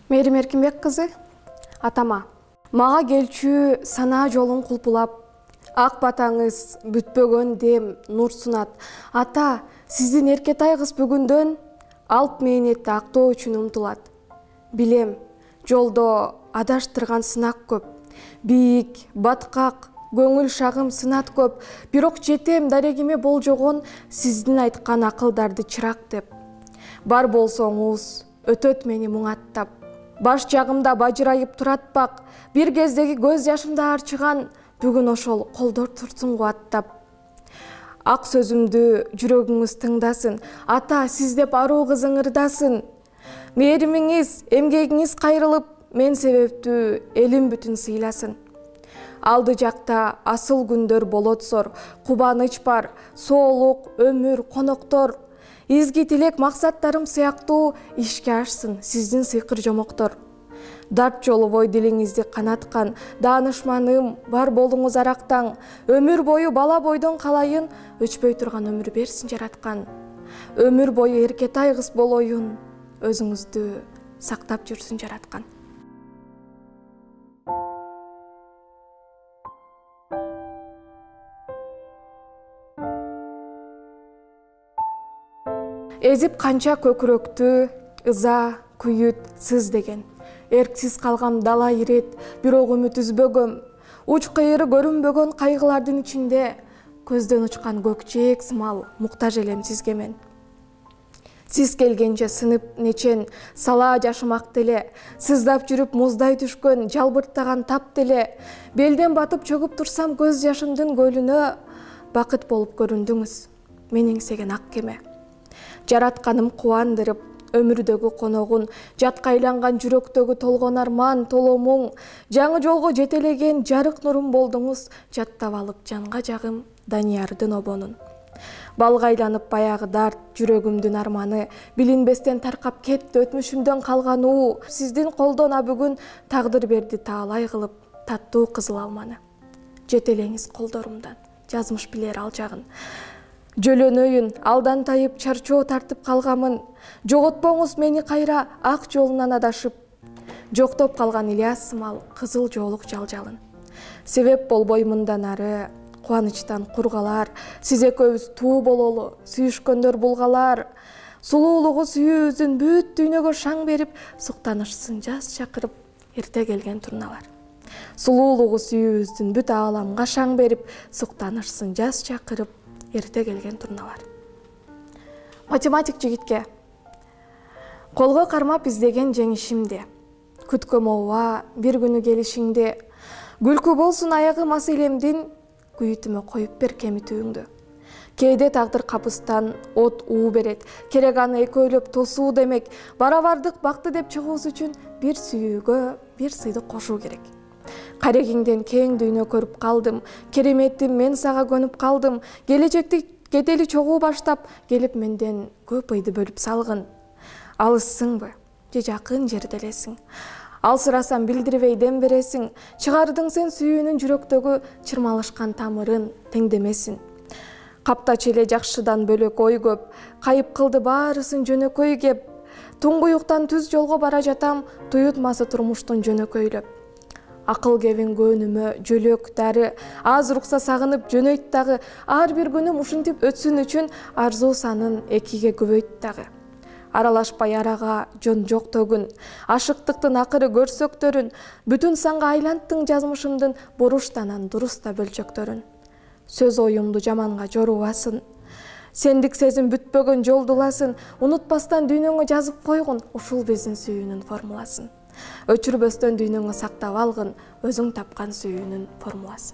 Мээрим Эркинбек кызы, атама. Мага келчү санаа жолун кулпулап, ак батаңыз бүтпөгөн дем нур сунат. Ата, сиздин Эркетай кыз бүгүндөн алп мээнетти актоо үчүн умтулат. Билем, жолдо адаштырган сынак көп. Бийик, баткак, көңүл шагым сынат көп. Бирок жетем дарегиме болжогон сиздин айткан акылдарды чырак деп. Бар болсоңуз, өтөт мени муңаттап. Баш жагымда бажырайып туратпак, бир кездеги көз жашымда арчыган, бүгүн ошол колдор турсун кубаттап. Ак сөзүмдү жүрөгүңүз тыңдасын, ата сиз деп аруу кызың ырдасын. Мээримиңиз, эмгегиңиз кайрылып, мен себептүү элим бүтүн сыйласын. Алды жакта асыл күндөр болот зор, кубаныч бар, соолук, өмүр, коноктор. Изги тилек максаттарым сыяктуу ишке ашсын сиздин сыйкыр жомоктор. Дарт жолу бой дилиңизди канаткан, даанышманым бар болуңуз арактаң. Өмүр бою бала бойдон калайын, өчпөй турган өмүр берсин жараткан. Өмүр бою Эркетай кыз болоюн, өзүңүздү сактап жүрсүн жараткан. Эзип канча көкүрөктү, ыза, күйүт, сыз деген. Эрксиз калгам дала ирет, бирок үмүт үзбөгөм. Уч кыйыры көрүнбөгөн кайгылардын ичинде, көздөн учкан көкчээк сымал муктаж элем сизге мен. Сиз келгенче сынып нечен, салаа жашымак деле, сыздап жүрүп муздай түшкөн, жалбырттаган тап деле. Белден батып чөгүп турсам көз жашымдын көлүнө, бакыт болуп көрүндүңүз, мен эңсеген ак кеме. Жаратканым кубандырып, өмүрдөгү коногун, жатка айланган жүрөктөгү толгон арман, толомуң, жаңы жолго жетелеген жарык нурум болдуңуз, жаттап алып жанга жагым Даниярдын обонун. Балга айланып баягы дарт, жүрөгүмдүн арманы, билинбестен таркап кетти өтмүшүмдөн калган уу. Сиздин колдон бүгүн тагдыр берди таалай кылып, таттуу кызыл алманы. Жетелеңиз колдорумдан, жазмыш билер ал жагын. Жөлөнөйүн, алдан тайып чарчоо тартып калгамын. Жоготпоңуз мени кайра ак жолунан адашып. Жоктоп калган Ильяс сымал кызыл жоолук жалжалын. Себеп болбой мындан ары, кубанычтан кургалар. Сиз экөөбүз туу бололу, сүйүшкөндөр булгалар. Сулуулугу сүйүүбүздүн бүт дүйнөгө шаң берип, суктанышсын жаз чакырып, эрте келген турналар. Сулуулугу сүйүүбүздүн бүт ааламга шаң берип, суктанышсын жаз чакырып, эрте келген турналар. Математик жигитке колго кармап издеген жеңишимди, күткөм ооба бир күнү келишиңди, күлкү болсун аягы мас элемдин, күйүтүмө коюп бер кемитүүңдү. Кээде тагдыр капыстан от уу берет, керек аны экөөлөп тосуу демек, барабардык бакты деп чыгуус үчүн бир сүйүүгө бир сыйды кошуу керек. Карегиңден кең дүйнө көрүп калдым, кереметтим мен сага көнүп калдым. Келечекти кетели чогуу баштап, келип менден көп ыйды бөлүп салгын. Алыссыңбы, же жакын жерделесиң. Алсырасам билдирбей дем бересиң, чыгардың сен сүйүүнүн жүрөктөгү чырмалышкан тамырын теңдемесин. Каптач эле жакшыдан бөлөк ой көп, кайып кылды баарысын жөнөкөй кеп. Туңгуюктан түз жолго бара жатам, туютмасы турмуштун жөнөкөйлөп. Акыл кебин көнүмө жөлөк дары, аз урукса сагынып жөнөйт дагы. Ар бир күнүм ушинтип өтсүн үчүн арзуу санын экиге көбөйт дагы. Аралашпай арага жон жок төгүн, ашыктыктын акыры көрсөктөрүн, бүтүн санга айланттың жазмышымдын буруштанан дуруста бөлчөктөрүн. Сөз оюмду жаманга жорубасын, сендик сезим бүтпөгөн жолдуласын, унутпастан дүйнөңө жазып койгун, ушул биздин сүйүүнүн формуласын. Өчүрбөстөн дүйнөңө сактап алгын, өзүң тапкан сүйүүнүн формуласы.